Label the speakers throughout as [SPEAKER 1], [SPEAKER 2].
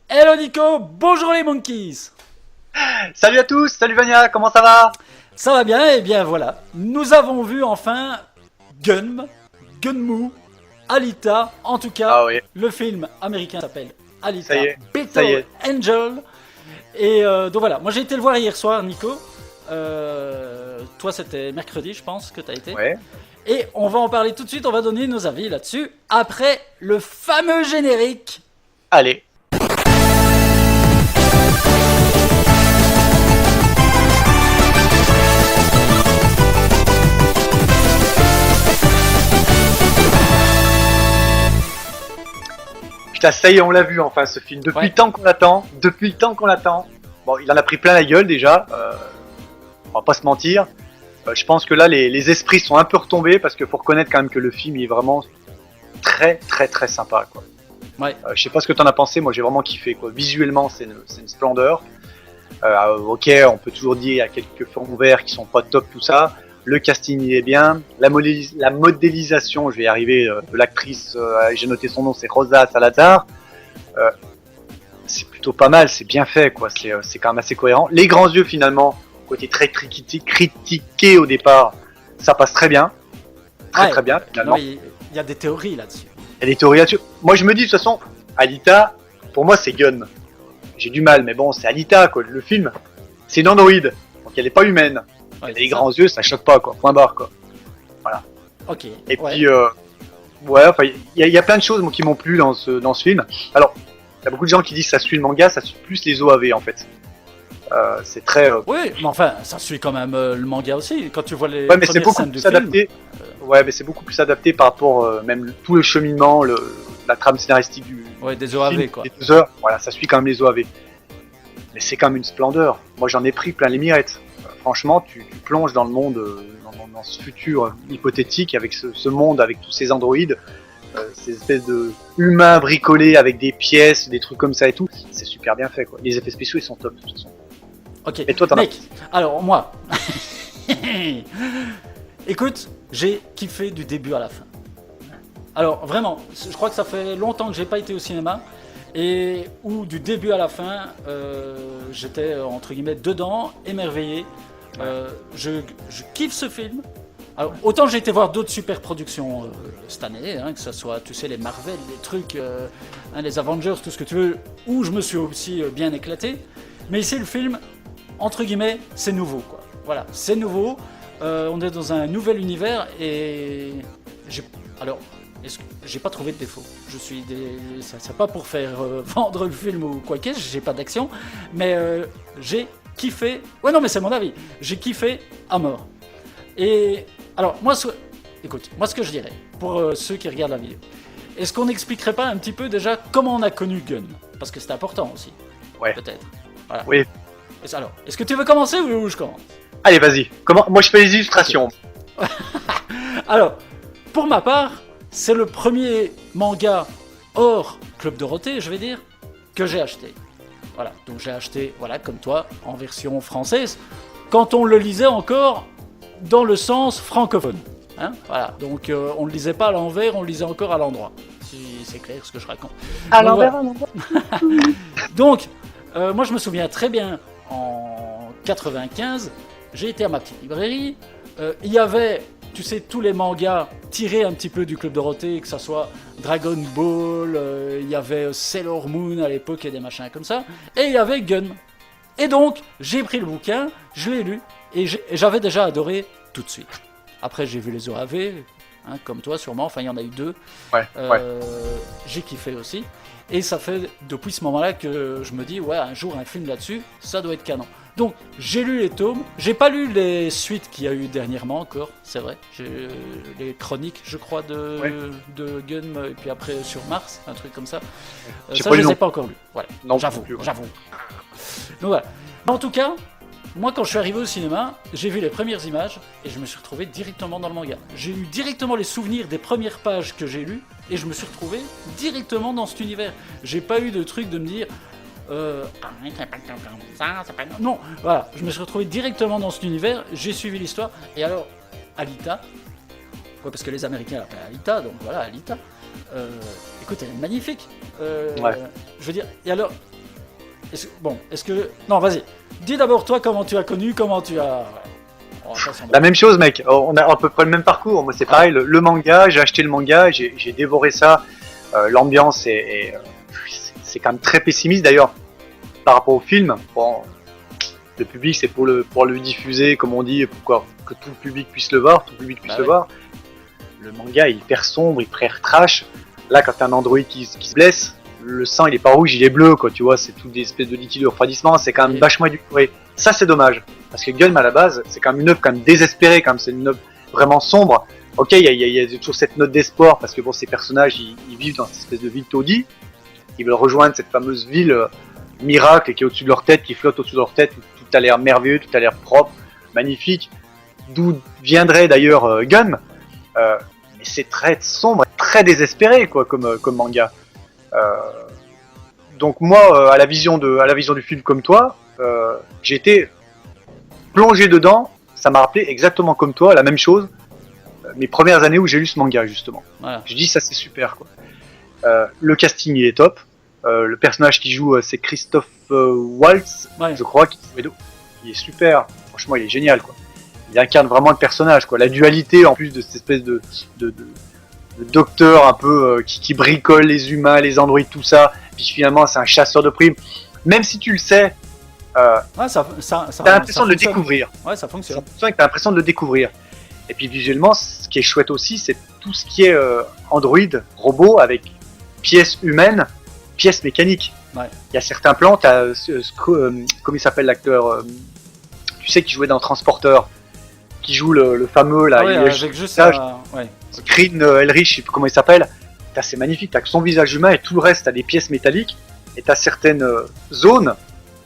[SPEAKER 1] Hello Nico, bonjour les monkeys.
[SPEAKER 2] Salut à tous, salut Vania, comment ça va?
[SPEAKER 1] Ça va bien? Eh bien voilà, nous avons vu enfin Gunmu, Alita, en tout cas,
[SPEAKER 2] Ah oui,
[SPEAKER 1] le film américain s'appelle
[SPEAKER 2] ça
[SPEAKER 1] Alita
[SPEAKER 2] y est, ça y
[SPEAKER 1] Battle
[SPEAKER 2] est.
[SPEAKER 1] Angel. Et donc voilà, moi j'ai été le voir hier soir Nico. Toi c'était mercredi je pense que t'as été.
[SPEAKER 2] Ouais.
[SPEAKER 1] Et on va en parler tout de suite, on va donner nos avis là-dessus après le fameux générique.
[SPEAKER 2] Allez. Putain, ça y est, on l'a vu enfin ce film. Depuis
[SPEAKER 1] Ouais.
[SPEAKER 2] le temps qu'on l'attend. Depuis le temps qu'on l'attend. Bon, il en a pris plein la gueule déjà. On va pas se mentir. Je pense que là, les esprits sont un peu retombés parce qu'il faut reconnaître quand même que le film il est vraiment très très très sympa, quoi.
[SPEAKER 1] Ouais.
[SPEAKER 2] Je sais pas ce que t'en as pensé. Moi, j'ai vraiment kiffé, quoi. Visuellement, c'est une splendeur. Ok, on peut toujours dire il y a quelques fonds verts qui sont pas top, tout ça. Le casting il est bien. La modélisation, je vais y arriver, de l'actrice, j'ai noté son nom, c'est Rosa Salazar. Euh, c'est plutôt pas mal, c'est bien fait, quoi. C'est quand même assez cohérent. Les grands yeux, finalement, côté très critiqué au départ, ça passe très bien. Très
[SPEAKER 1] Ouais.
[SPEAKER 2] très bien, finalement.
[SPEAKER 1] Non, il y a des théories là-dessus.
[SPEAKER 2] Il y a des théories là-dessus. Moi, je me dis, de toute façon, Alita, pour moi, c'est Gun. J'ai du mal, mais bon, c'est Alita, quoi. Le film, c'est une androïde, donc elle est pas humaine.
[SPEAKER 1] Ouais,
[SPEAKER 2] Elle a
[SPEAKER 1] c'est
[SPEAKER 2] les
[SPEAKER 1] ça.
[SPEAKER 2] grands yeux, ça choque pas, quoi. Point barre, quoi.
[SPEAKER 1] Ok.
[SPEAKER 2] Et
[SPEAKER 1] ouais.
[SPEAKER 2] puis, ouais, enfin, il y a plein de choses moi, qui m'ont plu dans ce film. Alors, il y a beaucoup de gens qui disent que ça suit le manga, ça suit plus les OAV, en fait. C'est très...
[SPEAKER 1] Oui, mais enfin, ça suit quand même le manga aussi. Quand tu vois les
[SPEAKER 2] ouais, mais c'est
[SPEAKER 1] premières
[SPEAKER 2] beaucoup
[SPEAKER 1] scènes du
[SPEAKER 2] plus
[SPEAKER 1] film.
[SPEAKER 2] adapté. Ouais, mais c'est beaucoup plus adapté par rapport, même tout le cheminement, la trame scénaristique du
[SPEAKER 1] Ouais, des OAV
[SPEAKER 2] film,
[SPEAKER 1] quoi.
[SPEAKER 2] les 2 heures. Voilà, ça suit quand même les OAV. Mais c'est quand même une splendeur. Moi, j'en ai pris plein les mirettes. Franchement, tu plonges dans le monde, dans ce futur hypothétique, avec ce monde, avec tous ces androïdes, ces espèces de humains bricolés avec des pièces, des trucs comme ça et tout. C'est super bien fait, quoi. Les effets spéciaux, ils sont top, de toute façon.
[SPEAKER 1] Ok.
[SPEAKER 2] Et toi, t'en as...
[SPEAKER 1] Mec, alors moi. Écoute, j'ai kiffé du début à la fin. Alors vraiment, je crois que ça fait longtemps que j'ai pas été au cinéma. Et où du début à la fin, j'étais entre guillemets dedans, émerveillé. Je kiffe ce film. Alors, autant j'ai été voir d'autres super productions cette année, hein, que ce soit, tu sais, les Marvel, les trucs, les Avengers, tout ce que tu veux, où je me suis aussi bien éclaté. Mais ici, le film, entre guillemets, c'est nouveau, quoi. Voilà, c'est nouveau. On est dans un nouvel univers et alors, j'ai pas trouvé de défaut. C'est pas pour faire vendre le film ou quoi que j'ai pas d'action, mais j'ai kiffé. Ouais, non, mais c'est mon avis. J'ai kiffé à mort. Et alors, écoute, moi ce que je dirais, pour ceux qui regardent la vidéo, est-ce qu'on n'expliquerait pas un petit peu déjà comment on a connu Gun? Parce que c'est important aussi,
[SPEAKER 2] Ouais.
[SPEAKER 1] peut-être. Voilà.
[SPEAKER 2] Oui.
[SPEAKER 1] Alors, est-ce que tu veux commencer ou je commence?
[SPEAKER 2] Allez, vas-y. Comment... Moi, je fais les illustrations.
[SPEAKER 1] Alors, pour ma part, c'est le premier manga hors Club Dorothée, je vais dire, que j'ai acheté. Voilà, donc j'ai acheté, voilà, comme toi, en version française, quand on le lisait encore dans le sens francophone. Hein, voilà, donc on ne le lisait pas à l'envers, on le lisait encore à l'endroit. Si c'est clair ce que je raconte.
[SPEAKER 2] À
[SPEAKER 1] Donc,
[SPEAKER 2] l'envers,
[SPEAKER 1] voilà.
[SPEAKER 2] à l'envers.
[SPEAKER 1] Donc, moi je me souviens très bien, en 95, j'ai été à ma petite librairie, il y avait, tu sais, tous les mangas tirés un petit peu du Club Dorothée, que ce soit Dragon Ball, il y avait Sailor Moon à l'époque et des machins comme ça, et il y avait Gun. Et donc, j'ai pris le bouquin, je l'ai lu, et j'avais déjà adoré tout de suite. Après, j'ai vu les OAV, hein, comme toi sûrement, enfin il y en a eu 2.
[SPEAKER 2] Ouais, ouais.
[SPEAKER 1] J'ai kiffé aussi. Et ça fait depuis ce moment-là que je me dis, ouais, un jour un film là-dessus, ça doit être canon. Donc j'ai lu les tomes, j'ai pas lu les suites qu'il y a eu dernièrement encore, c'est vrai. J'ai les chroniques, je crois, de Gun, et puis après sur Mars, un truc comme ça.
[SPEAKER 2] J'ai
[SPEAKER 1] Ça
[SPEAKER 2] pas
[SPEAKER 1] je
[SPEAKER 2] lu
[SPEAKER 1] les ai
[SPEAKER 2] non.
[SPEAKER 1] pas encore lus. Voilà.
[SPEAKER 2] Non,
[SPEAKER 1] J'avoue,
[SPEAKER 2] plus, ouais.
[SPEAKER 1] j'avoue. Donc voilà. En tout cas, moi quand je suis arrivé au cinéma, j'ai vu les premières images et je me suis retrouvé directement dans le manga. J'ai eu directement les souvenirs des premières pages que j'ai lues et je me suis retrouvé directement dans cet univers. J'ai pas eu de truc de me dire non, voilà, je me suis retrouvé directement dans cet univers, j'ai suivi l'histoire et alors Alita, ouais, parce que les Américains l'appellent Alita, donc voilà Alita. écoute, elle est magnifique.
[SPEAKER 2] Ouais.
[SPEAKER 1] Je veux dire, et alors, est-ce que... Non, vas-y. Dis d'abord toi comment tu as connu, comment tu as... On va pas s'embêter.
[SPEAKER 2] La même chose, mec. On a à peu près le même parcours. Moi, c'est pareil. Le manga, j'ai acheté le manga, j'ai dévoré ça. L'ambiance c'est quand même très pessimiste d'ailleurs par rapport au film. Bon, le public, c'est pour le diffuser, comme on dit, pourquoi que tout le public puisse le voir, le voir. Le manga est hyper sombre, hyper trash. Là, quand t'as un androïde qui se blesse, le sang il est pas rouge, il est bleu, quoi. Tu vois, c'est tout des espèces de liquide de refroidissement. C'est quand même vachement édulcoré. Ça, c'est dommage. Parce que Gun, à la base, c'est quand même une œuvre quand même désespérée, quand même. C'est une œuvre vraiment sombre. Ok, il y a toujours cette note d'espoir, parce que bon, ces personnages, ils vivent dans cette espèce de ville taudis. Ils veulent rejoindre cette fameuse ville miracle qui est au-dessus de leur tête, qui flotte au-dessus de leur tête. Tout a l'air merveilleux, tout a l'air propre, magnifique. D'où viendrait d'ailleurs Gun. Mais c'est très sombre, très désespéré, quoi, comme manga. Donc moi, à la vision du film comme toi, j'ai été plongé dedans. Ça m'a rappelé exactement comme toi, la même chose. Mes premières années où j'ai lu ce manga, justement.
[SPEAKER 1] Voilà.
[SPEAKER 2] Je dis ça, c'est super, quoi. Le casting, il est top. Le personnage qui joue, c'est Christophe Waltz,
[SPEAKER 1] Ouais.
[SPEAKER 2] je crois. Il est super. Franchement, il est génial, quoi. Il incarne vraiment le personnage, quoi. La dualité, en plus de cette espèce de docteur un peu qui bricole les humains, les androïdes, tout ça. Puis finalement, c'est un chasseur de primes. Même si tu le sais,
[SPEAKER 1] Ouais,
[SPEAKER 2] t'as l'impression de le découvrir.
[SPEAKER 1] Ouais, ça fonctionne.
[SPEAKER 2] T'as l'impression de le découvrir. Et puis visuellement, ce qui est chouette aussi, c'est tout ce qui est Android, robot, avec pièces humaines, pièces mécaniques.
[SPEAKER 1] Ouais.
[SPEAKER 2] Il y a certains plans, t'as comment il s'appelle l'acteur, tu sais, qui jouait dans Transporteur, qui joue le fameux là,
[SPEAKER 1] Ouais,
[SPEAKER 2] il est
[SPEAKER 1] avec juste ça, ouais.
[SPEAKER 2] Green Elrich, je sais plus comment il s'appelle. C'est magnifique, t'as que son visage humain et tout le reste, t'as des pièces métalliques et t'as certaines zones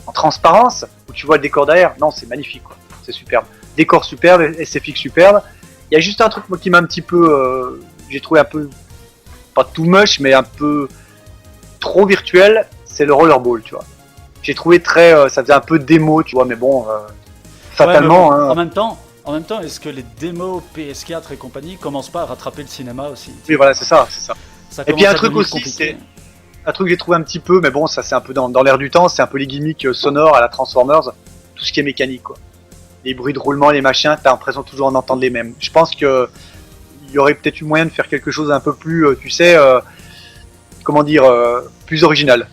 [SPEAKER 2] en transparence où tu vois le décor derrière. Non, c'est magnifique, quoi. C'est superbe. Décor superbe, SFX superbe. Il y a juste un truc moi, qui m'a un petit peu, j'ai trouvé un peu, pas too much, mais un peu trop virtuel, c'est le rollerball, tu vois. J'ai trouvé très, ça faisait un peu démo, tu vois, mais bon, fatalement.
[SPEAKER 1] Ouais, mais bon,
[SPEAKER 2] hein.
[SPEAKER 1] en même temps, est-ce que les démos PS4 et compagnie commencent pas à rattraper le cinéma aussi?
[SPEAKER 2] Oui, voilà, c'est ça.
[SPEAKER 1] Ça
[SPEAKER 2] Et puis
[SPEAKER 1] commence
[SPEAKER 2] un
[SPEAKER 1] à
[SPEAKER 2] truc
[SPEAKER 1] devenir
[SPEAKER 2] aussi,
[SPEAKER 1] compliqué.
[SPEAKER 2] un truc que j'ai trouvé un petit peu, mais bon, ça c'est un peu dans l'air du temps, c'est un peu les gimmicks sonores à la Transformers, tout ce qui est mécanique, quoi. Les bruits de roulement, les machins, t'as l'impression toujours en entendre les mêmes. Je pense que il y aurait peut-être eu moyen de faire quelque chose un peu plus, tu sais, comment dire, plus original.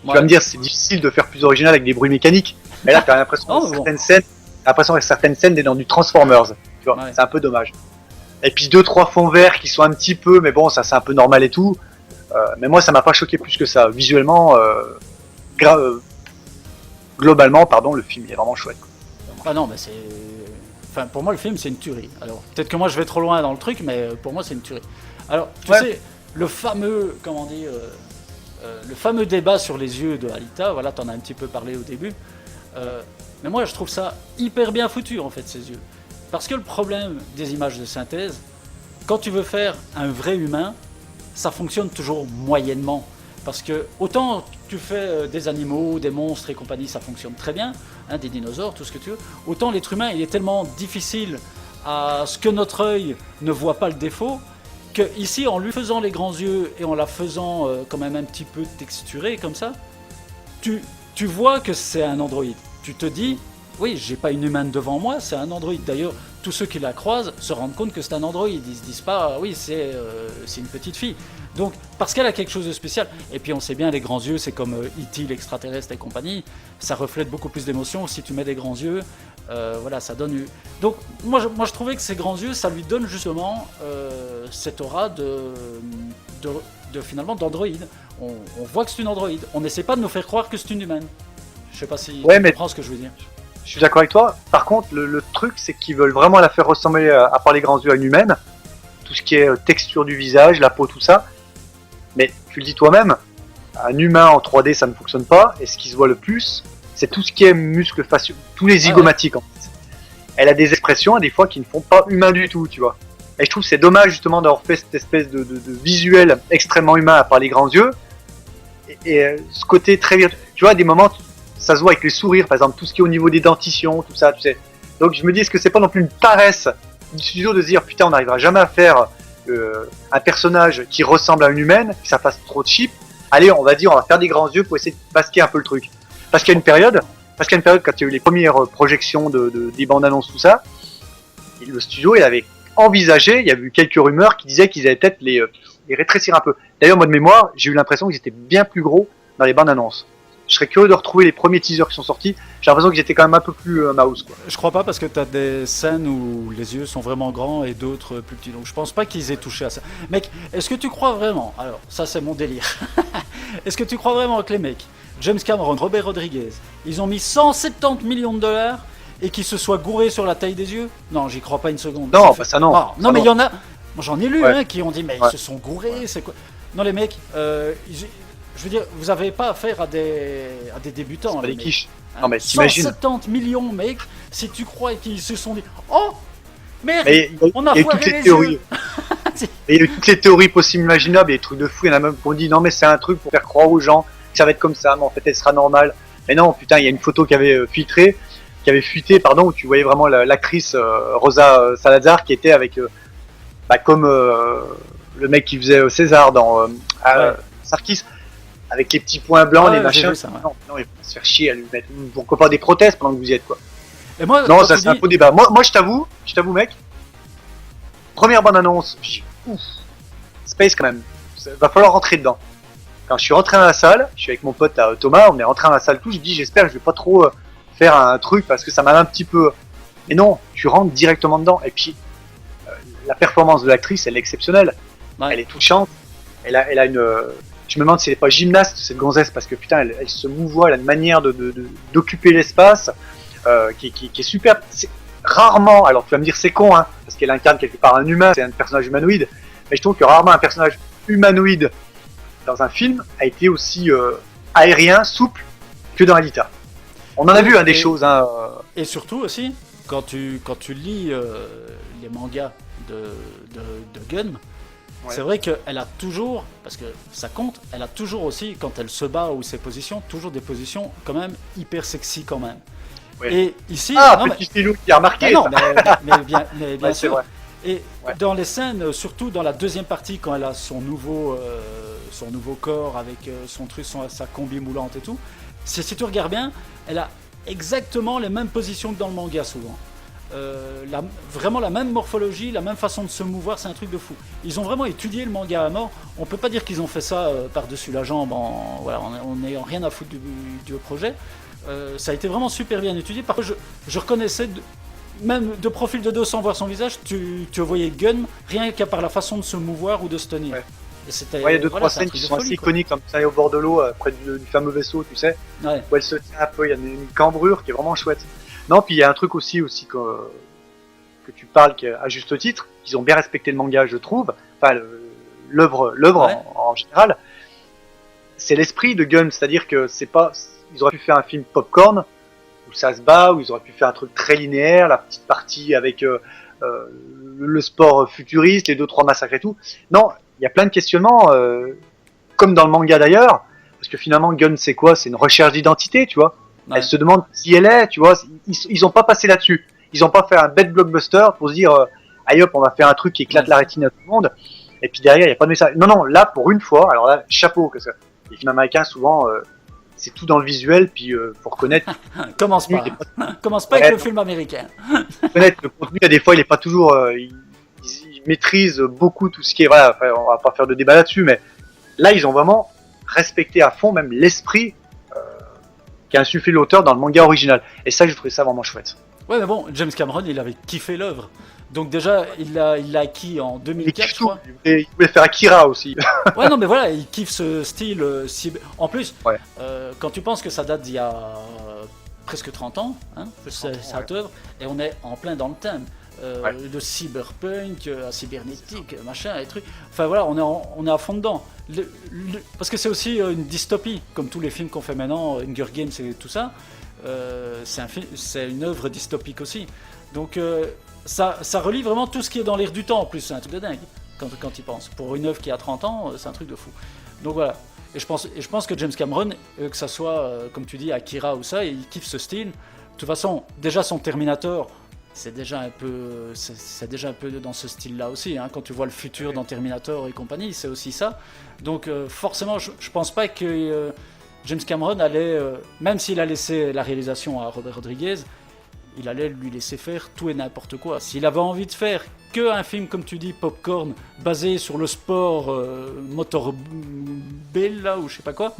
[SPEAKER 1] Ouais.
[SPEAKER 2] Tu vas me dire, c'est difficile de faire plus original avec des bruits mécaniques, mais là t'as l'impression
[SPEAKER 1] Oh,
[SPEAKER 2] que certaines scènes, d'être dans du Transformers, tu vois,
[SPEAKER 1] Ouais.
[SPEAKER 2] c'est un peu dommage. Et puis 2-3 fonds verts qui sont un petit peu, mais bon, ça c'est un peu normal et tout. Mais moi, ça m'a pas choqué plus que ça. Visuellement, globalement, pardon, le film il est vraiment chouette, quoi.
[SPEAKER 1] Ah non, mais c'est... Enfin, pour moi, le film, c'est une tuerie. Alors, peut-être que moi, je vais trop loin dans le truc, mais pour moi, c'est une tuerie. Alors, tu
[SPEAKER 2] Ouais.
[SPEAKER 1] sais, le fameux, comment dire, le fameux débat sur les yeux de Alita, voilà, t'en as un petit peu parlé au début. Mais moi, je trouve ça hyper bien foutu, en fait, ces yeux. Parce que le problème des images de synthèse, quand tu veux faire un vrai humain, ça fonctionne toujours moyennement. Parce que autant tu fais des animaux, des monstres et compagnie, ça fonctionne très bien, hein, des dinosaures, tout ce que tu veux. Autant l'être humain, il est tellement difficile à ce que notre œil ne voit pas le défaut, que ici, en lui faisant les grands yeux et en la faisant quand même un petit peu texturée comme ça, tu vois que c'est un androïde. Tu te dis, oui, j'ai pas une humaine devant moi, c'est un androïde. D'ailleurs, tous ceux qui la croisent se rendent compte que c'est un androïde. Ils se disent pas, oui, c'est une petite fille. Donc, parce qu'elle a quelque chose de spécial. Et puis, on sait bien, les grands yeux, c'est comme E.T., l'extraterrestre et compagnie. Ça reflète beaucoup plus d'émotions. Si tu mets des grands yeux, voilà, ça donne. Donc, moi, je trouvais que ces grands yeux, ça lui donne justement cette aura finalement d'androïde. On voit que c'est une androïde. On n'essaie pas de nous faire croire que c'est une humaine. Je sais pas si
[SPEAKER 2] Ouais,
[SPEAKER 1] tu
[SPEAKER 2] mais-
[SPEAKER 1] comprends ce que je veux dire.
[SPEAKER 2] Je suis d'accord avec toi. Par contre, le truc, c'est qu'ils veulent vraiment la faire ressembler, à part les grands yeux, à une humaine. Tout ce qui est texture du visage, la peau, tout ça. Mais tu le dis toi-même, un humain en 3D, ça ne fonctionne pas. Et ce qui se voit le plus, c'est tout ce qui est muscles faciaux, tous les zygomatiques. En fait. Elle a des expressions, des fois, qui ne font pas humain du tout, tu vois. Et je trouve que c'est dommage, justement, d'avoir fait cette espèce de visuel extrêmement humain, à part les grands yeux. Et ce côté très virtuel. Tu vois, à des moments, ça se voit avec les sourires, par exemple, tout ce qui est au niveau des dentitions, tout ça, tu sais. Donc je me dis, est-ce que c'est pas non plus une paresse du studio de se dire, putain, on n'arrivera jamais à faire un personnage qui ressemble à une humaine, que ça fasse trop cheap, allez, on va faire des grands yeux pour essayer de masquer un peu le truc. Parce qu'il y a une période, quand il y a eu les premières projections des bandes annonces, tout ça, le studio, il avait envisagé, il y a eu quelques rumeurs qui disaient qu'ils allaient peut-être les rétrécir un peu. D'ailleurs, moi de mémoire, j'ai eu l'impression qu'ils étaient bien plus gros dans les bandes annonces. Je serais curieux de retrouver les premiers teasers qui sont sortis. J'ai l'impression qu'ils étaient quand même un peu plus mouse, quoi.
[SPEAKER 1] Je crois pas parce que tu as des scènes où les yeux sont vraiment grands et d'autres plus petits. Donc je pense pas qu'ils aient touché à ça. Mec, est-ce que tu crois vraiment, alors ça c'est mon délire, est-ce que tu crois vraiment que les mecs, James Cameron, Robert Rodriguez, ils ont mis 170 millions de dollars et qu'ils se soient gourés sur la taille des yeux? Non, j'y crois pas une seconde.
[SPEAKER 2] Non, bah ça non.
[SPEAKER 1] Ah, non,
[SPEAKER 2] ça,
[SPEAKER 1] mais il y en a, moi j'en ai lu qui ont dit mais
[SPEAKER 2] Ouais.
[SPEAKER 1] ils se sont gourés, c'est quoi? Non les mecs, je veux dire, vous avez pas affaire à des débutants.
[SPEAKER 2] C'est pas
[SPEAKER 1] les
[SPEAKER 2] des
[SPEAKER 1] mecs.
[SPEAKER 2] quiches. Non, mais t'imagines.
[SPEAKER 1] 170 millions, mec, si tu crois qu'ils se sont dit oh merde,
[SPEAKER 2] Mais
[SPEAKER 1] on a
[SPEAKER 2] il y a eu
[SPEAKER 1] foiré
[SPEAKER 2] toutes les
[SPEAKER 1] les
[SPEAKER 2] théories.
[SPEAKER 1] yeux.
[SPEAKER 2] Et il y a eu toutes les théories possibles, imaginables, et des trucs de fou. Il y en a même qui ont dit non, mais c'est un truc pour faire croire aux gens que ça va être comme ça, mais en fait, elle sera normale. Mais non, putain, il y a une photo qui avait fuité, où tu voyais vraiment l'actrice Rosa Salazar qui était avec, comme le mec qui faisait César dans Sarkis, avec les petits points blancs, les
[SPEAKER 1] J'ai
[SPEAKER 2] machins.
[SPEAKER 1] vu ça, ouais.
[SPEAKER 2] Non, il faut se faire chier à lui mettre. Pourquoi pas des prothèses pendant que vous y êtes, quoi.
[SPEAKER 1] Et moi,
[SPEAKER 2] Non,
[SPEAKER 1] quand
[SPEAKER 2] ça
[SPEAKER 1] tu
[SPEAKER 2] c'est un
[SPEAKER 1] dis-
[SPEAKER 2] faux débat. Moi je t'avoue, mec. Première bande annonce, j'ai dit, ouf, Space quand même. Va falloir rentrer dedans. Quand je suis rentré dans la salle, je suis avec mon pote Thomas, on est rentré dans la salle tout, je dis j'espère que je vais pas trop faire un truc parce que ça m'a un petit peu. Mais non, tu rentres directement dedans. Et puis la performance de l'actrice, elle est exceptionnelle.
[SPEAKER 1] Ouais.
[SPEAKER 2] Elle est touchante. Elle a une. Je me demande si elle est pas gymnaste cette gonzesse parce que putain, elle se mouvoie, elle a une manière d'occuper l'espace qui est superbe. C'est rarement. Alors tu vas me dire c'est con, hein, parce qu'elle incarne quelque part un humain, c'est un personnage humanoïde. Mais je trouve que rarement un personnage humanoïde dans un film a été aussi aérien, souple que dans Alita. On en a vu des choses. Hein,
[SPEAKER 1] Et surtout aussi, quand tu lis les mangas de Gun, c'est vrai qu'elle a toujours, parce que ça compte, elle a toujours aussi, quand elle se bat ou ses positions, toujours des positions quand même hyper sexy quand même.
[SPEAKER 2] Ouais.
[SPEAKER 1] Et ici,
[SPEAKER 2] petit filou qui a remarqué.
[SPEAKER 1] mais non,
[SPEAKER 2] ça.
[SPEAKER 1] mais bien
[SPEAKER 2] Ouais, c'est
[SPEAKER 1] sûr.
[SPEAKER 2] vrai.
[SPEAKER 1] Et
[SPEAKER 2] Ouais.
[SPEAKER 1] dans les scènes, surtout dans la deuxième partie, quand elle a son nouveau corps avec son truc, sa combi moulante et tout, si tu regardes bien, elle a exactement les mêmes positions que dans le manga souvent. Vraiment la même morphologie, la même façon de se mouvoir, c'est un truc de fou. Ils ont vraiment étudié le manga à mort. On peut pas dire qu'ils ont fait ça par-dessus la jambe, en n'ayant rien à foutre du projet. Ça a été vraiment super bien étudié. Par contre, je reconnaissais, même de profil de dos sans voir son visage, tu voyais Gun rien qu'à par la façon de se mouvoir ou de se tenir.
[SPEAKER 2] Ouais.
[SPEAKER 1] Et c'était,
[SPEAKER 2] Ouais, il y a deux, trois
[SPEAKER 1] c'est un
[SPEAKER 2] scènes
[SPEAKER 1] truc
[SPEAKER 2] qui
[SPEAKER 1] de
[SPEAKER 2] sont
[SPEAKER 1] folie,
[SPEAKER 2] assez
[SPEAKER 1] quoi.
[SPEAKER 2] iconiques, comme ça, au bord de l'eau, près du fameux vaisseau, tu sais,
[SPEAKER 1] Ouais.
[SPEAKER 2] où elle se tient un peu, il y a une cambrure qui est vraiment chouette. Non, puis il y a un truc aussi que tu parles à juste titre, qu'ils ont bien respecté le manga, je trouve, enfin l'œuvre
[SPEAKER 1] Ouais.
[SPEAKER 2] en général, c'est l'esprit de Gun, c'est-à-dire que c'est pas, ils auraient pu faire un film popcorn, où ça se bat, où ils auraient pu faire un truc très linéaire, la petite partie avec le sport futuriste, les 2-3 massacres et tout. Non, il y a plein de questionnements, comme dans le manga d'ailleurs, parce que finalement Gun c'est quoi? C'est une recherche d'identité, tu vois.
[SPEAKER 1] Ouais.
[SPEAKER 2] Elle se demande qui elle est, tu vois. Ils ont pas passé là-dessus. Ils ont pas fait un bête blockbuster pour se dire aïe hop, on va faire un truc qui éclate la rétine à tout le monde. Et puis derrière, il y a pas de message. Non, là pour une fois, alors là, chapeau que ça. Les films américains souvent c'est tout dans le visuel, puis faut reconnaître,
[SPEAKER 1] Commence pas.
[SPEAKER 2] il est pas-
[SPEAKER 1] Commence pas
[SPEAKER 2] Ouais,
[SPEAKER 1] avec le
[SPEAKER 2] non.
[SPEAKER 1] film américain.
[SPEAKER 2] le contenu, des fois il est pas toujours ils maîtrisent beaucoup tout ce qui est, voilà, enfin, on va pas faire de débat là-dessus, mais là ils ont vraiment respecté à fond même l'esprit qu'a insufflé l'auteur dans le manga original. Et ça, j'ai trouvé ça vraiment chouette.
[SPEAKER 1] Ouais, mais bon, James Cameron, il avait kiffé l'œuvre. Donc déjà, il l'a acquis en
[SPEAKER 2] Il
[SPEAKER 1] 2004,
[SPEAKER 2] kiffe
[SPEAKER 1] je
[SPEAKER 2] tout.
[SPEAKER 1] crois.
[SPEAKER 2] Il voulait faire Akira aussi.
[SPEAKER 1] Ouais, non, mais voilà, il kiffe ce style En plus,
[SPEAKER 2] Ouais.
[SPEAKER 1] quand tu penses que ça date d'il y a presque 30 ans, hein, cette œuvre, et on est en plein dans le thème.
[SPEAKER 2] Ouais.
[SPEAKER 1] Le cyberpunk, la cybernétique, machin, et trucs. Enfin voilà, on est à fond dedans. Parce que c'est aussi une dystopie, comme tous les films qu'on fait maintenant, Hunger Games et tout ça. C'est une œuvre dystopique aussi. Donc ça relie vraiment tout ce qui est dans l'air du temps en plus, c'est un truc de dingue quand il pense. Pour une œuvre qui a 30 ans, c'est un truc de fou. Donc voilà. Et je pense que James Cameron, que ça soit, comme tu dis, Akira ou ça, il kiffe ce style. De toute façon, déjà son Terminator, c'est déjà un peu dans ce style-là aussi. Hein. Quand tu vois le futur dans Terminator et compagnie, c'est aussi ça. Donc forcément, je pense pas que James Cameron allait, même s'il a laissé la réalisation à Robert Rodriguez, il allait lui laisser faire tout et n'importe quoi. S'il avait envie de faire qu'un film, comme tu dis, popcorn, basé sur le sport motorball, là, ou je sais pas quoi,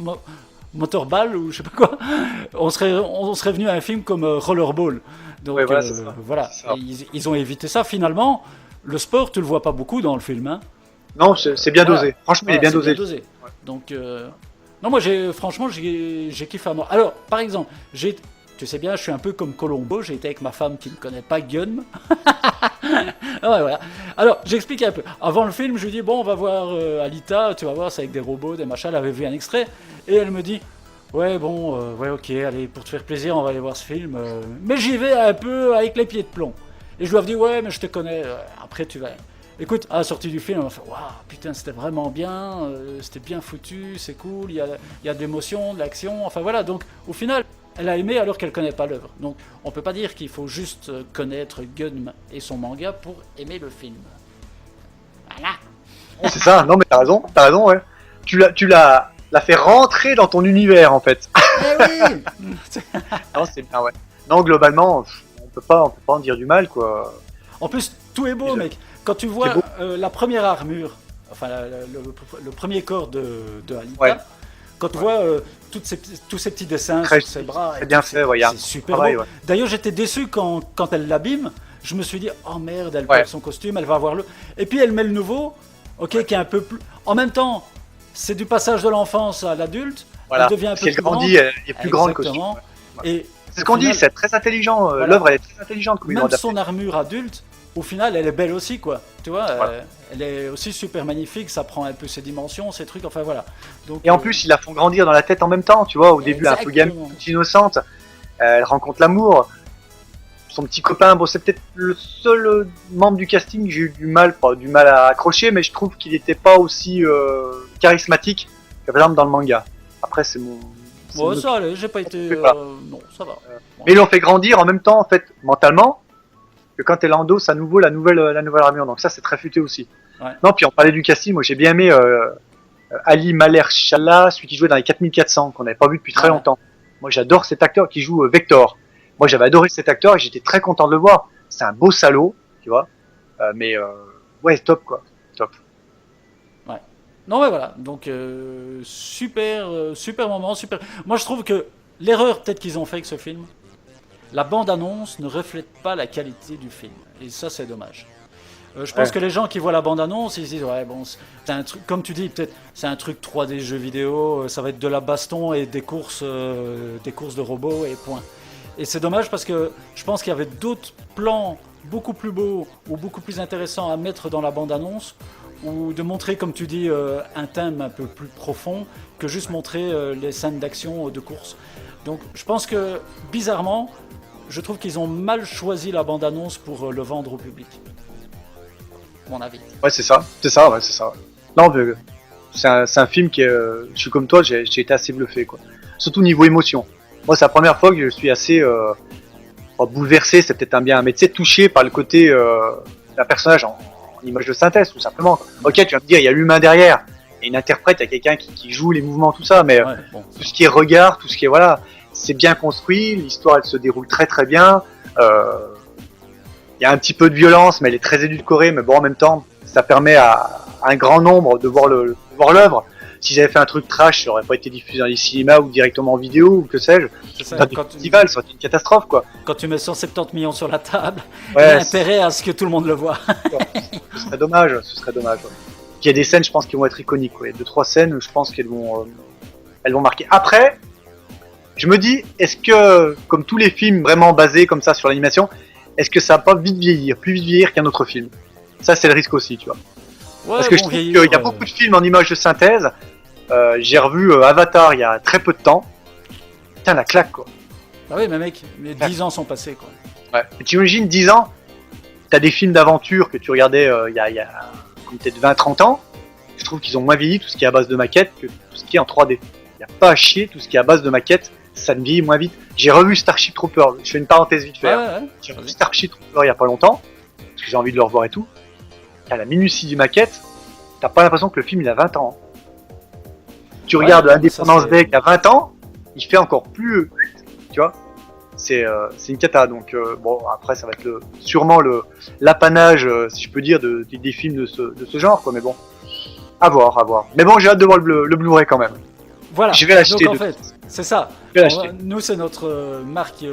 [SPEAKER 1] motorball, ou je sais pas quoi, on serait venu à un film comme Rollerball. Donc
[SPEAKER 2] Ouais, voilà, c'est ça.
[SPEAKER 1] voilà.
[SPEAKER 2] C'est ça.
[SPEAKER 1] Ils ont évité ça. Finalement, le sport, tu le vois pas beaucoup dans le film. Hein.
[SPEAKER 2] Non, c'est bien
[SPEAKER 1] Voilà.
[SPEAKER 2] dosé. Franchement, il est
[SPEAKER 1] Voilà,
[SPEAKER 2] bien
[SPEAKER 1] c'est
[SPEAKER 2] dosé.
[SPEAKER 1] Ouais. Donc, non, moi, franchement, j'ai kiffé à mort. Alors, par exemple, tu sais bien, je suis un peu comme Colombo. J'ai été avec ma femme qui ne connaît pas Gunm. Ouais, voilà. Alors, j'explique un peu. Avant le film, je lui dis bon, on va voir Alita. Tu vas voir, c'est avec des robots, des machins. Elle avait vu un extrait et elle me dit. Ouais, bon, ouais, ok, allez, pour te faire plaisir, on va aller voir ce film. Mais j'y vais un peu avec les pieds de plomb. Et je lui ai dit, ouais, mais je te connais, après tu vas. Écoute, à la sortie du film, on m'a fait, waouh, putain, c'était vraiment bien, c'était bien foutu, c'est cool, il y a de l'émotion, de l'action, enfin voilà. Donc, au final, elle a aimé alors qu'elle connaît pas l'œuvre. Donc, on peut pas dire qu'il faut juste connaître Gunm et son manga pour aimer le film. Voilà.
[SPEAKER 2] C'est ça. Non, mais t'as raison, ouais. Tu l'as fait rentrer dans ton univers, en fait.
[SPEAKER 1] Eh oui.
[SPEAKER 2] Non, c'est bien, ouais. Non, globalement, on peut pas en dire du mal, quoi.
[SPEAKER 1] En plus, tout est beau, mec. Quand tu vois la première armure, enfin le premier corps de Alita,
[SPEAKER 2] Ouais.
[SPEAKER 1] quand tu vois tous ces petits dessins
[SPEAKER 2] Très-
[SPEAKER 1] sur ses bras,
[SPEAKER 2] très bien fait, ouais, y a
[SPEAKER 1] c'est super
[SPEAKER 2] travail,
[SPEAKER 1] beau.
[SPEAKER 2] ouais.
[SPEAKER 1] D'ailleurs, j'étais déçu quand elle l'abîme. Je me suis dit, oh merde, elle
[SPEAKER 2] Ouais.
[SPEAKER 1] perd son costume, elle va avoir le. Et puis elle met le nouveau, ok, qui est un peu plus. En même temps, c'est du passage de l'enfance à l'adulte.
[SPEAKER 2] Voilà.
[SPEAKER 1] Elle devient un
[SPEAKER 2] Si
[SPEAKER 1] peu
[SPEAKER 2] elle
[SPEAKER 1] plus
[SPEAKER 2] grandit,
[SPEAKER 1] grande.
[SPEAKER 2] elle est plus grande que
[SPEAKER 1] Exactement.
[SPEAKER 2] Ouais.
[SPEAKER 1] Et
[SPEAKER 2] C'est ce
[SPEAKER 1] au
[SPEAKER 2] qu'on dit,
[SPEAKER 1] final,
[SPEAKER 2] c'est très intelligent.
[SPEAKER 1] Voilà.
[SPEAKER 2] L'œuvre, elle est très intelligente comme ils l'ont
[SPEAKER 1] même
[SPEAKER 2] adapté.
[SPEAKER 1] son armure adulte, au final, elle est belle aussi, quoi. Tu vois,
[SPEAKER 2] Voilà.
[SPEAKER 1] elle est aussi super magnifique, ça prend un peu ses dimensions, ses trucs, enfin voilà. Donc,
[SPEAKER 2] Et en plus, ils la font grandir dans la tête en même temps, tu vois. Au début, un peu gamme,
[SPEAKER 1] Exactement.
[SPEAKER 2] toute innocente. Elle rencontre l'amour. Son petit copain, bon, c'est peut-être le seul membre du casting que j'ai eu pas du mal à accrocher, mais je trouve qu'il n'était pas aussi charismatique que par exemple dans le manga. Après, c'est mon. c'est
[SPEAKER 1] Ouais,
[SPEAKER 2] mon
[SPEAKER 1] ça allait, j'ai pas été.
[SPEAKER 2] pas.
[SPEAKER 1] Non, ça va.
[SPEAKER 2] Mais ils l'ont fait grandir en même temps, en fait, mentalement, que quand elle endosse à nouveau la nouvelle armure. Donc ça, c'est très futé aussi.
[SPEAKER 1] Ouais.
[SPEAKER 2] Non, puis on parlait du casting, moi j'ai bien aimé Ali Mahershala, celui qui jouait dans les 4400, qu'on n'avait pas vu depuis très
[SPEAKER 1] Ouais.
[SPEAKER 2] longtemps. Moi j'adore cet acteur qui joue Vector. Moi j'avais adoré cet acteur et j'étais très content de le voir. C'est un beau salaud, tu vois. Mais ouais, top quoi. Top.
[SPEAKER 1] Non, ouais, voilà. Donc, super moment, super. Moi, je trouve que l'erreur peut-être qu'ils ont fait avec ce film, la bande-annonce ne reflète pas la qualité du film. Et ça, c'est dommage. Je pense
[SPEAKER 2] Ouais.
[SPEAKER 1] que les gens qui voient la bande-annonce, ils se disent, ouais, bon, c'est un truc, comme tu dis, peut-être, c'est un truc 3D jeux vidéo, ça va être de la baston et des courses de robots et point. Et c'est dommage parce que je pense qu'il y avait d'autres plans beaucoup plus beaux ou beaucoup plus intéressants à mettre dans la bande-annonce ou de montrer, comme tu dis, un thème un peu plus profond que juste montrer les scènes d'action de course. Donc je pense que, bizarrement, je trouve qu'ils ont mal choisi la bande-annonce pour le vendre au public. Mon avis.
[SPEAKER 2] Ouais, c'est ça. Ouais, c'est ça. Non, mais, c'est un film qui est. Je suis comme toi, j'ai été assez bluffé, quoi. Surtout niveau émotion. Moi, c'est la première fois que je suis assez bouleversé, c'est peut-être un bien, mais tu sais, touché par le côté d'un personnage en image de synthèse, tout simplement. Ok, tu vas me dire, il y a l'humain derrière, il y a une interprète, il y a quelqu'un qui joue les mouvements, tout ça, mais
[SPEAKER 1] Ouais, bon.
[SPEAKER 2] tout ce qui est regard, tout ce qui est voilà, c'est bien construit, l'histoire elle se déroule très très bien. Il y a un petit peu de violence, mais elle est très édulcorée, mais bon, en même temps, ça permet à un grand nombre de voir l'œuvre. Si j'avais fait un truc trash, ça aurait pas été diffusé dans les cinémas ou directement en vidéo ou que sais-je.
[SPEAKER 1] C'est ça,
[SPEAKER 2] Dans des
[SPEAKER 1] quand,
[SPEAKER 2] festivals, ça aurait été une catastrophe, quoi.
[SPEAKER 1] quand tu mets 170 millions sur la table, il y a
[SPEAKER 2] Ouais,
[SPEAKER 1] intérêt à ce que tout le monde le voit.
[SPEAKER 2] ce serait dommage, ouais. Puis il y a des scènes, je pense, qui vont être iconiques, quoi. Il y a 2-3 scènes, je pense qu'elles vont marquer. Après, je me dis, est-ce que, comme tous les films vraiment basés comme ça sur l'animation, est-ce que ça va pas plus vite vieillir qu'un autre film? Ça, c'est le risque aussi, tu vois.
[SPEAKER 1] Ouais,
[SPEAKER 2] Parce que je
[SPEAKER 1] bon,
[SPEAKER 2] trouve qu'il
[SPEAKER 1] vieillir,
[SPEAKER 2] y a beaucoup de films en images de synthèse. J'ai revu Avatar il y a très peu de temps. Putain, la claque, quoi.
[SPEAKER 1] Bah oui, mais mec, mais 10 ans sont passés, quoi.
[SPEAKER 2] Ouais. Et tu imagines 10 ans, t'as des films d'aventure que tu regardais il y a peut-être 20-30 ans. Je trouve qu'ils ont moins vieilli tout ce qui est à base de maquettes que tout ce qui est en 3D. Il n'y a pas à chier, tout ce qui est à base de maquettes, ça ne vieillit moins vite. J'ai revu Starship Troopers, je fais une parenthèse vite fait.
[SPEAKER 1] Ouais.
[SPEAKER 2] J'ai revu Starship Troopers il y a pas longtemps, parce que j'ai envie de le revoir et tout. À la minutie du maquette, t'as pas l'impression que le film il a 20 ans. Tu regardes l'Independence Day qui a 20 ans, il fait encore plus, tu vois. C'est une cata, donc bon après ça va être sûrement l'apanage, si je peux dire, des films de ce genre, quoi. Mais bon, à voir. Mais bon, j'ai hâte de voir le Blu-ray quand même.
[SPEAKER 1] Voilà.
[SPEAKER 2] Je vais l'acheter.
[SPEAKER 1] Donc en fait, c'est ça. Nous, c'est notre marque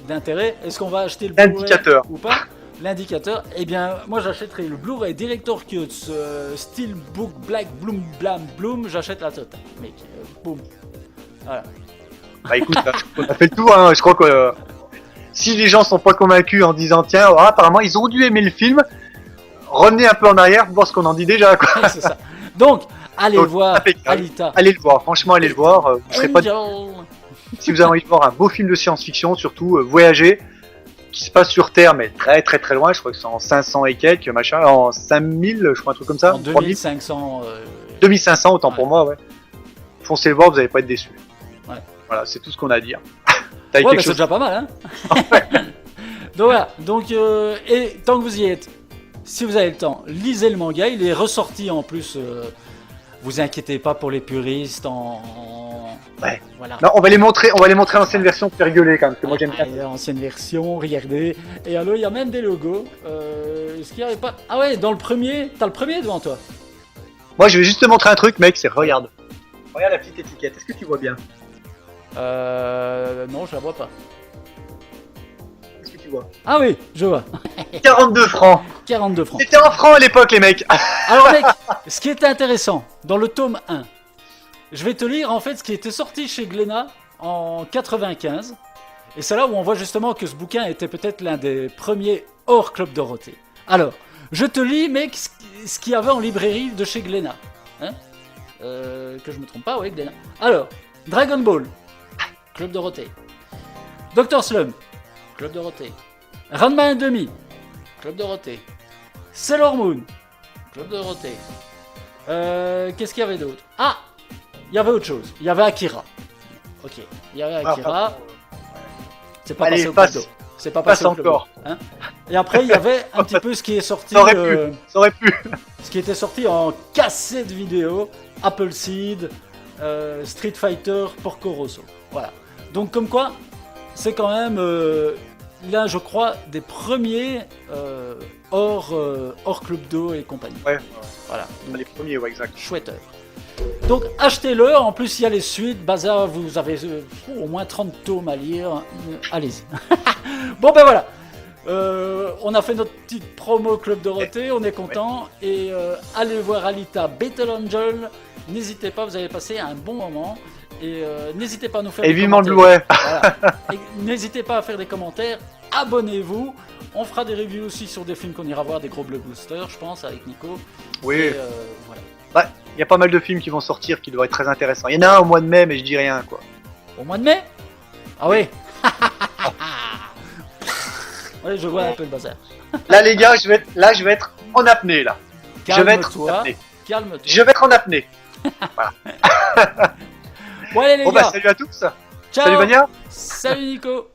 [SPEAKER 1] d'intérêt. Est-ce qu'on va acheter le Blu-ray ou pas? L'indicateur. Eh bien, moi, j'achèterai le Blu-ray Director Cuts Steelbook Black Bloom Blam Bloom. J'achète la totale, mec. Boum. Voilà.
[SPEAKER 2] Bah écoute, on a fait le tour. Hein. Je crois que si les gens sont pas convaincus en disant tiens, apparemment ils ont dû aimer le film, revenez un peu en arrière pour voir ce qu'on en dit déjà. Quoi.
[SPEAKER 1] C'est ça. Donc, allez voir Alita.
[SPEAKER 2] Allez le voir, franchement, allez le voir. Vous serez pas... Si vous avez envie de voir un beau film de science-fiction, surtout voyager, qui se passe sur Terre, mais très très très loin, je crois que c'est en 500 et quelques, machin, en 5000, je crois, un truc comme ça.
[SPEAKER 1] En 2500.
[SPEAKER 2] 2500, autant pour moi, ouais. Foncez le voir, vous n'allez pas être déçus.
[SPEAKER 1] Ouais.
[SPEAKER 2] Voilà, c'est tout ce qu'on a à dire.
[SPEAKER 1] Ouais, bah, c'est déjà pas mal, hein. Donc voilà, et tant que vous y êtes, si vous avez le temps, lisez le manga, il est ressorti en plus, vous inquiétez pas pour les puristes
[SPEAKER 2] Ouais.
[SPEAKER 1] Voilà.
[SPEAKER 2] Non, on va les montrer l'ancienne version pour faire rigoler quand même, parce que moi j'aime bien.
[SPEAKER 1] L'ancienne version, regardez. Et alors il y a même des logos. Est-ce qu'il y avait pas... Ah ouais, dans le premier, t'as le premier devant toi.
[SPEAKER 2] Moi je vais juste te montrer un truc, mec, c'est regarde. Regarde la petite étiquette, est-ce que tu vois bien?
[SPEAKER 1] Non, je la vois pas.
[SPEAKER 2] Est-ce que tu vois?
[SPEAKER 1] Ah oui, je vois.
[SPEAKER 2] 42 francs.
[SPEAKER 1] 42 francs.
[SPEAKER 2] C'était en francs à l'époque, les mecs.
[SPEAKER 1] Alors mec, ce qui est intéressant, dans le tome 1, je vais te lire en fait ce qui était sorti chez Glénat en 95. Et c'est là où on voit justement que ce bouquin était peut-être l'un des premiers hors Club Dorothée. Alors, je te lis, mec, ce qu'il y avait en librairie de chez Glénat. Hein, que je me trompe pas, oui, Glénat. Alors, Dragon Ball, Club Dorothée. Dr Slump, Club Dorothée. Ranma 1,5, Club Dorothée. Sailor Moon, Club Dorothée. Qu'est-ce qu'il y avait d'autre? Ah, il y avait autre chose. Il y avait Akira. Ok, il y avait Akira. C'est pas passé au Club Do. C'est pas passé au Club Do. Hein. Et après, il y avait un petit peu ce qui est sorti.
[SPEAKER 2] Ça aurait pu.
[SPEAKER 1] Ce qui était sorti en cassette vidéo. Appleseed, Street Fighter, Porco Rosso. Voilà. Donc comme quoi, c'est quand même là, je crois, des premiers hors Club Do et compagnie.
[SPEAKER 2] Ouais.
[SPEAKER 1] Voilà.
[SPEAKER 2] Donc, les premiers, ouais, exact.
[SPEAKER 1] Chouette œuvre. Donc achetez-le. En plus, il y a les suites. Bazar, vous avez au moins 30 tomes à lire. Allez-y. Bon ben voilà. On a fait notre petite promo Club Dorothée. On est content. Et allez voir Alita Battle Angel. N'hésitez pas, vous allez passer un bon moment. Et n'hésitez pas à nous faire des
[SPEAKER 2] vivement
[SPEAKER 1] commentaires.
[SPEAKER 2] le Blu-ray.
[SPEAKER 1] Voilà. N'hésitez pas à faire des commentaires. Abonnez-vous. On fera des reviews aussi sur des films qu'on ira voir, des gros blockbusters, je pense, avec Nico.
[SPEAKER 2] Oui.
[SPEAKER 1] Et, voilà.
[SPEAKER 2] Bah, il y a pas mal de films qui vont sortir qui devraient être très intéressants. Il y en a un au mois de mai, mais je dis rien, quoi.
[SPEAKER 1] Au mois de mai? Ah oui. Oui, je vois un peu le bazar.
[SPEAKER 2] Là, les gars, je vais être en apnée, là.
[SPEAKER 1] Calme-toi.
[SPEAKER 2] Je vais être en apnée. Voilà.
[SPEAKER 1] Bon, allez, les gars.
[SPEAKER 2] Salut à tous.
[SPEAKER 1] Ciao.
[SPEAKER 2] Salut, Vania.
[SPEAKER 1] Salut, Nico.